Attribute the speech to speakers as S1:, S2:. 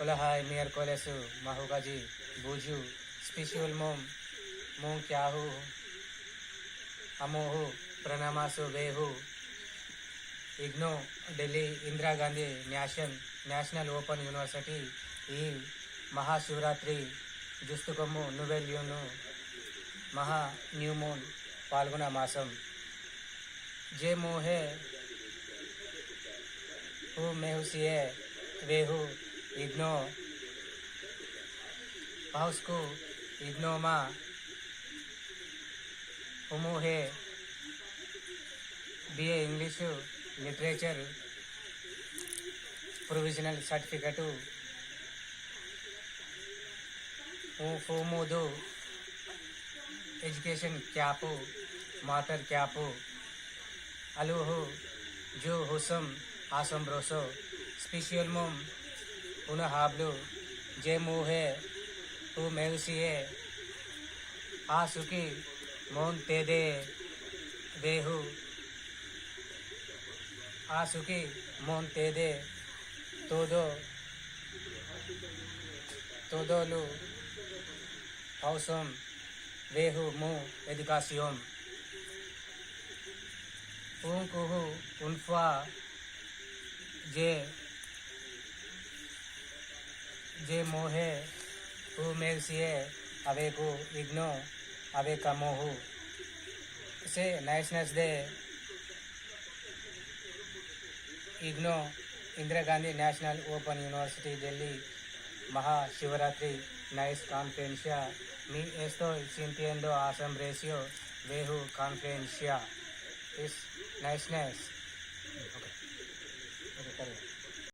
S1: Ulahai miércolesu mahugaji buju special mom kyahu amohu pranamasu vehu IGNOU Delhi Indira Gandhi national open university ఈ మహాశివరాత్రి జుస్తుకొమ్ము నువెల్యూను మహా new moon పాల్గొన మాసం जे मोहे हु मेहुसिए वेहु इग्नो पाउस्कु इग्नोमा हुमुहे BA English literature provisional certificate फूमुदु एजुकेशन क्यापु मातर क्यापु अलूहु जो हुसम आसम्ब्रोसो स्पेशल मोम उन हाब्लु जे मुहे हु मेउसिए आसुकी मोन तेदे वेहु आसुकी मोन तेदे तोदोलु हौसम वेहु मु एजुकासियोम उनकुहु उनफा जे मोहे हु मेलसिए अवेकु इग्नो अवेका मोहु से नेशनल्स डे IGNOU Indira Gandhi National Open University Delhi Mahashivratri nice कॉन्फ्रेंशिया मी estoy sintiendo asombroso vehu conferencia is niceness